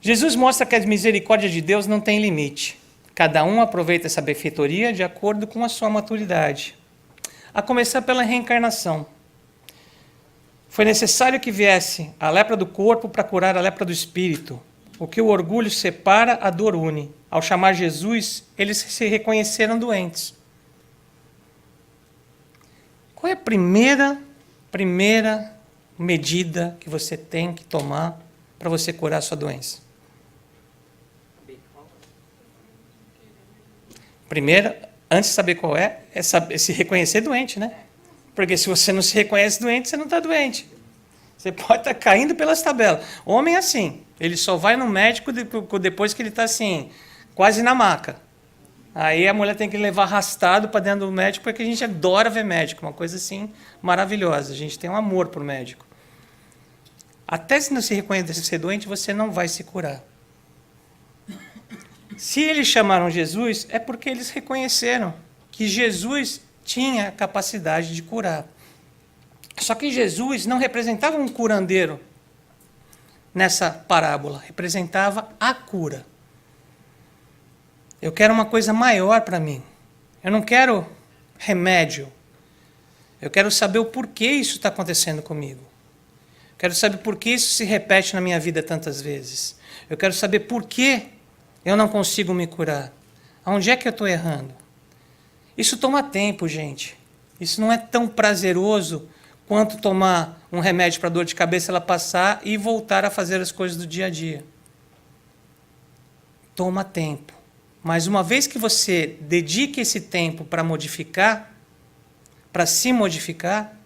Jesus mostra que a misericórdia de Deus não tem limite. Cada um aproveita essa benfeitoria de acordo com a sua maturidade. A começar pela reencarnação. Foi necessário que viesse a lepra do corpo para curar a lepra do espírito. O que o orgulho separa, a dor une. Ao chamar Jesus, eles se reconheceram doentes. Qual é a primeira medida que você tem que tomar para você curar a sua doença? Primeiro, antes de saber qual é se reconhecer doente, né? Porque se você não se reconhece doente, você não está doente. Você pode estar caindo pelas tabelas. Homem é assim, ele só vai no médico depois que ele está assim, quase na maca. Aí a mulher tem que levar arrastado para dentro do médico, porque a gente adora ver médico, uma coisa assim maravilhosa. A gente tem um amor por médico. Até se não se reconhecer ser doente, você não vai se curar. Se eles chamaram Jesus, é porque eles reconheceram que Jesus tinha a capacidade de curar. Só que Jesus não representava um curandeiro nessa parábola, representava a cura. Eu quero uma coisa maior para mim. Eu não quero remédio. Eu quero saber o porquê isso está acontecendo comigo. Eu quero saber por que isso se repete na minha vida tantas vezes. Eu quero saber por que eu não consigo me curar. Aonde é que eu estou errando? Isso toma tempo, gente. Isso não é tão prazeroso quanto tomar um remédio para dor de cabeça, ela passar e voltar a fazer as coisas do dia a dia. Toma tempo. Mas uma vez que você dedique esse tempo para modificar, para se modificar,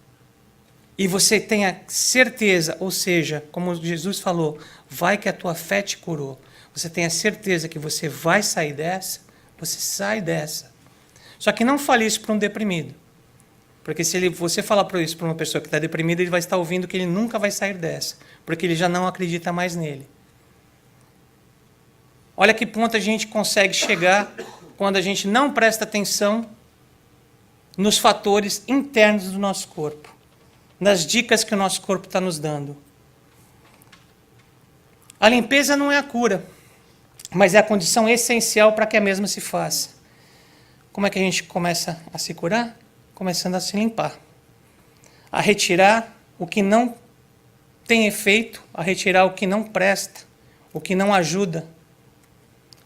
e você tenha certeza, ou seja, como Jesus falou, vai que a tua fé te curou. Você tenha certeza que você vai sair dessa, você sai dessa. Só que não fale isso para um deprimido. Porque se você falar isso para uma pessoa que está deprimida, ele vai estar ouvindo que ele nunca vai sair dessa, porque ele já não acredita mais nele. Olha que ponto a gente consegue chegar quando a gente não presta atenção nos fatores internos do nosso corpo, nas dicas que o nosso corpo está nos dando. A limpeza não é a cura, mas é a condição essencial para que a mesma se faça. Como é que a gente começa a se curar? Começando a se limpar, a retirar o que não tem efeito, a retirar o que não presta, o que não ajuda.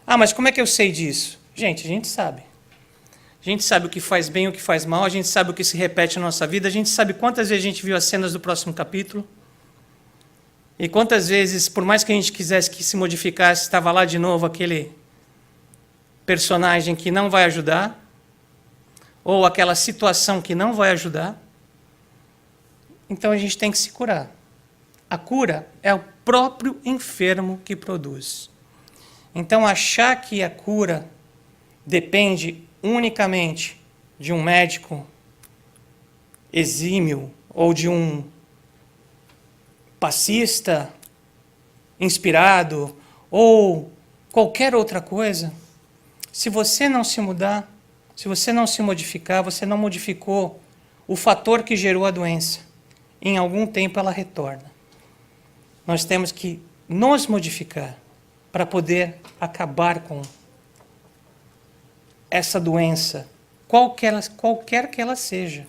Ah, mas como é que eu sei disso? Gente, a gente sabe. A gente sabe o que faz bem e o que faz mal, a gente sabe o que se repete na nossa vida, a gente sabe quantas vezes a gente viu as cenas do próximo capítulo, e quantas vezes, por mais que a gente quisesse que se modificasse, estava lá de novo aquele personagem que não vai ajudar, ou aquela situação que não vai ajudar. Então a gente tem que se curar. A cura é o próprio enfermo que produz. Então achar que a cura depende unicamente de um médico exímio ou de um passista inspirado ou qualquer outra coisa, Se você não se mudar, se você não se modificar, você não modificou o fator que gerou a doença. Em algum tempo ela retorna. Nós temos que nos modificar para poder acabar com essa doença, qualquer que ela seja.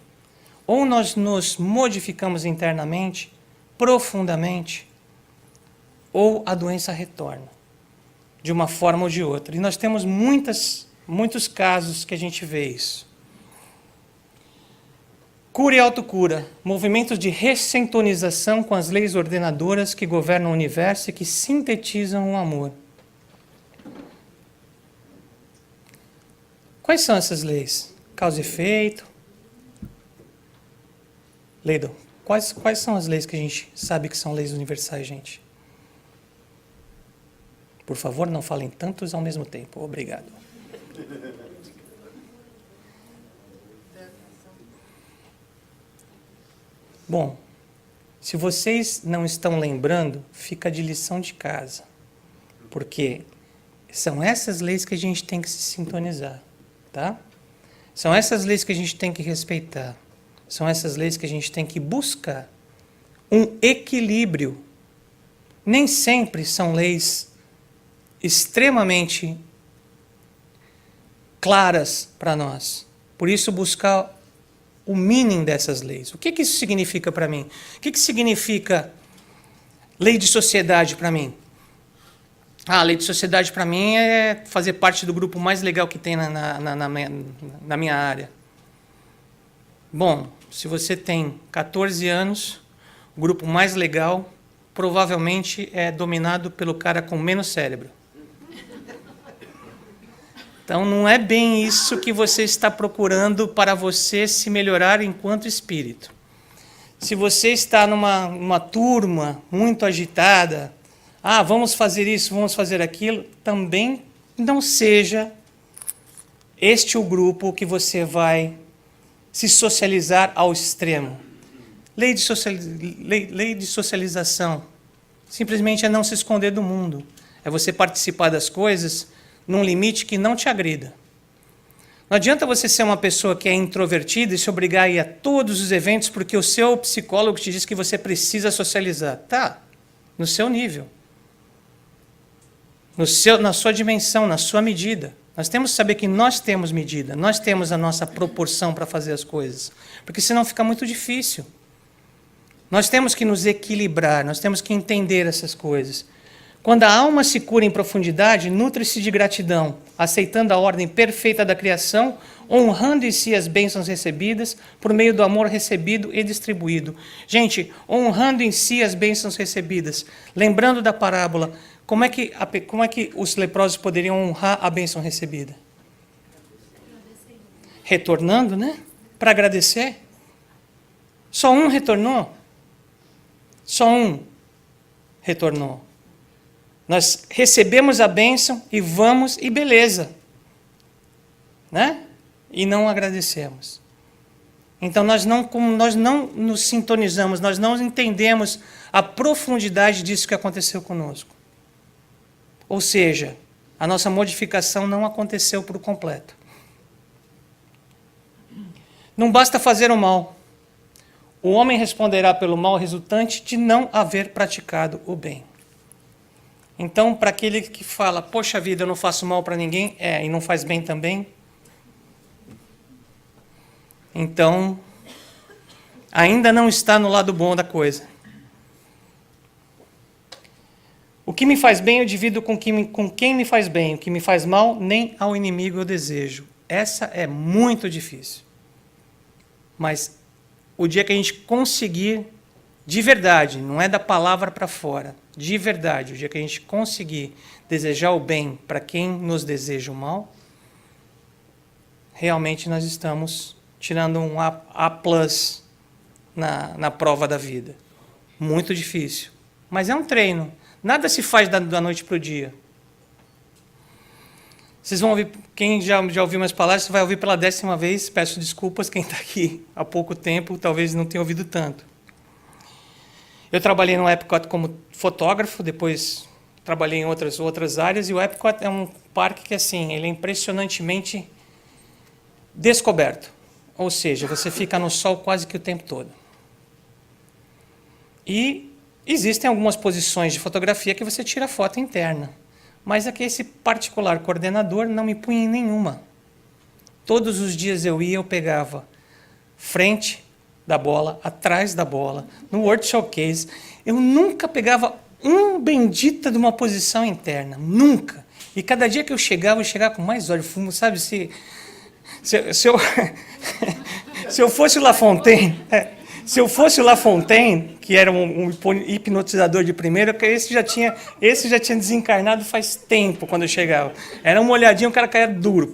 Ou nós nos modificamos internamente, profundamente, ou a doença retorna, de uma forma ou de outra. E nós temos muitos casos que a gente vê isso. Cura e autocura, movimentos de ressintonização com as leis ordenadoras que governam o universo e que sintetizam o amor. Quais são essas leis? Causa e efeito. Leidon, quais são as leis que a gente sabe que são leis universais, gente? Por favor, não falem tantos ao mesmo tempo. Obrigado. Bom, se vocês não estão lembrando, fica de lição de casa. Porque são essas leis que a gente tem que se sintonizar, tá? São essas leis que a gente tem que respeitar. São essas leis que a gente tem que buscar um equilíbrio. Nem sempre são leis extremamente claras para nós. Por isso, buscar o meaning dessas leis. O que isso significa para mim? O que significa lei de sociedade para mim? A lei de sociedade para mim é fazer parte do grupo mais legal que tem na minha área. Bom, se você tem 14 anos, o grupo mais legal provavelmente é dominado pelo cara com menos cérebro. Então, não é bem isso que você está procurando para você se melhorar enquanto espírito. Se você está numa turma muito agitada, vamos fazer isso, vamos fazer aquilo, também não seja este o grupo que você vai se socializar ao extremo. Lei de socialização simplesmente é não se esconder do mundo. É você participar das coisas num limite que não te agrida. Não adianta você ser uma pessoa que é introvertida e se obrigar a ir a todos os eventos porque o seu psicólogo te diz que você precisa socializar. Tá, no seu nível. Na sua dimensão, na sua medida. Nós temos que saber que nós temos medida, nós temos a nossa proporção para fazer as coisas, porque senão fica muito difícil. Nós temos que nos equilibrar, nós temos que entender essas coisas. Quando a alma se cura em profundidade, nutre-se de gratidão, aceitando a ordem perfeita da criação, honrando em si as bênçãos recebidas, por meio do amor recebido e distribuído. Gente, honrando em si as bênçãos recebidas, lembrando da parábola, como é que os leprosos poderiam honrar a bênção recebida? Retornando, né? Para agradecer. Só um retornou. Só um retornou. Nós recebemos a bênção e vamos e beleza. Né? E não agradecemos. Então nós não nos sintonizamos, nós não entendemos a profundidade disso que aconteceu conosco. Ou seja, a nossa modificação não aconteceu por completo. Não basta fazer o mal. O homem responderá pelo mal resultante de não haver praticado o bem. Então, para aquele que fala, poxa vida, eu não faço mal para ninguém, e não faz bem também, então, ainda não está no lado bom da coisa. O que me faz bem eu divido com quem me faz bem. O que me faz mal, nem ao inimigo eu desejo. Essa é muito difícil. Mas o dia que a gente conseguir, de verdade, não é da palavra para fora, de verdade, o dia que a gente conseguir desejar o bem para quem nos deseja o mal, realmente nós estamos tirando um A+ na prova da vida. Muito difícil. Mas é um treino. Nada se faz da noite para o dia. Vocês vão ouvir, quem já ouviu minhas palestras, vai ouvir pela 10ª vez, peço desculpas, quem está aqui há pouco tempo, talvez não tenha ouvido tanto. Eu trabalhei numa época como fotógrafo, depois trabalhei em outras áreas, e o Epcot é um parque que, assim, ele é impressionantemente descoberto. Ou seja, você fica no sol quase que o tempo todo. E existem algumas posições de fotografia que você tira foto interna. Mas é que esse particular coordenador não me punha em nenhuma. Todos os dias eu pegava frente da bola, atrás da bola, no World Showcase. Eu nunca pegava bendita de uma posição interna. Nunca. E cada dia que eu chegava com mais olho fumo, sabe? Se eu fosse o Lafontaine, que era um hipnotizador de primeira, esse já tinha desencarnado faz tempo quando eu chegava. Era uma olhadinha, o cara caía duro.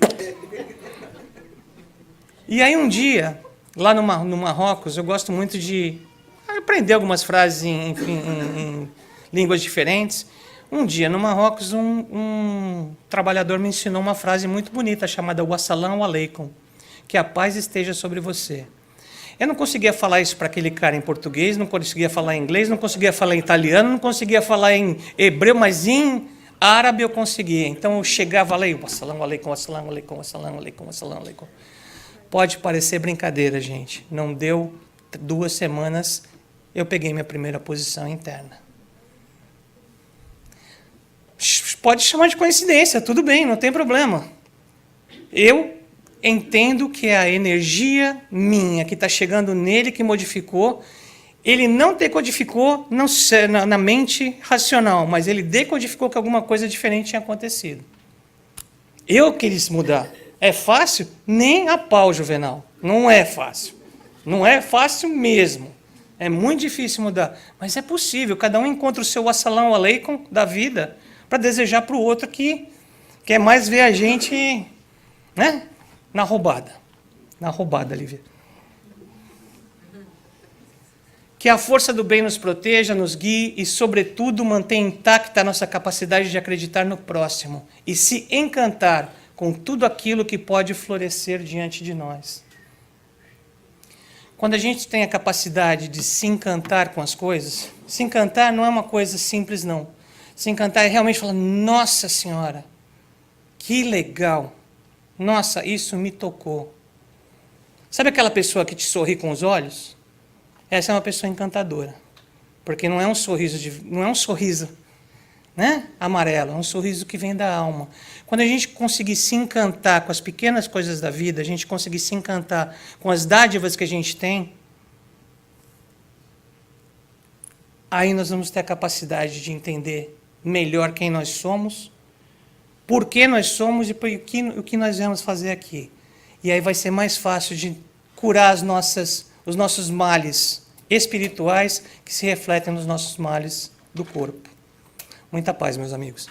E aí um dia, lá no Marrocos, eu gosto muito de aprender algumas frases em línguas diferentes. Um dia, no Marrocos, um trabalhador me ensinou uma frase muito bonita, chamada Wassalamu alaikum, que a paz esteja sobre você. Eu não conseguia falar isso para aquele cara em português, não conseguia falar em inglês, não conseguia falar em italiano, não conseguia falar em hebreu, mas em árabe eu conseguia. Então eu chegava lá e Wassalamu alaikum, wassalamu alaikum, wassalamu alaikum, wassalamu alaikum. Pode parecer brincadeira, gente. Não deu 2 semanas, eu peguei minha primeira posição interna. Pode chamar de coincidência, tudo bem, não tem problema. Eu entendo que é a energia minha que está chegando nele que modificou. Ele não decodificou na mente racional, mas ele decodificou que alguma coisa diferente tinha acontecido. Eu quis mudar. É fácil? Nem a pau, Juvenal. Não é fácil. Não é fácil mesmo. É muito difícil mudar. Mas é possível. Cada um encontra o seu assalamu alaikum da vida para desejar para o outro que quer mais ver a gente, né, na roubada. Na roubada, Lívia. Que a força do bem nos proteja, nos guie e, sobretudo, mantenha intacta a nossa capacidade de acreditar no próximo e se encantar com tudo aquilo que pode florescer diante de nós. Quando a gente tem a capacidade de se encantar com as coisas, se encantar não é uma coisa simples, não. Se encantar é realmente falar, nossa Senhora, que legal. Nossa, isso me tocou. Sabe aquela pessoa que te sorri com os olhos? Essa é uma pessoa encantadora. Porque não é um sorriso, né, amarelo, é um sorriso que vem da alma. Quando a gente conseguir se encantar com as pequenas coisas da vida, a gente conseguir se encantar com as dádivas que a gente tem, aí nós vamos ter a capacidade de entender melhor quem nós somos, por que nós somos e o que nós viemos fazer aqui. E aí vai ser mais fácil de curar os nossos males espirituais que se refletem nos nossos males do corpo. Muita paz, meus amigos.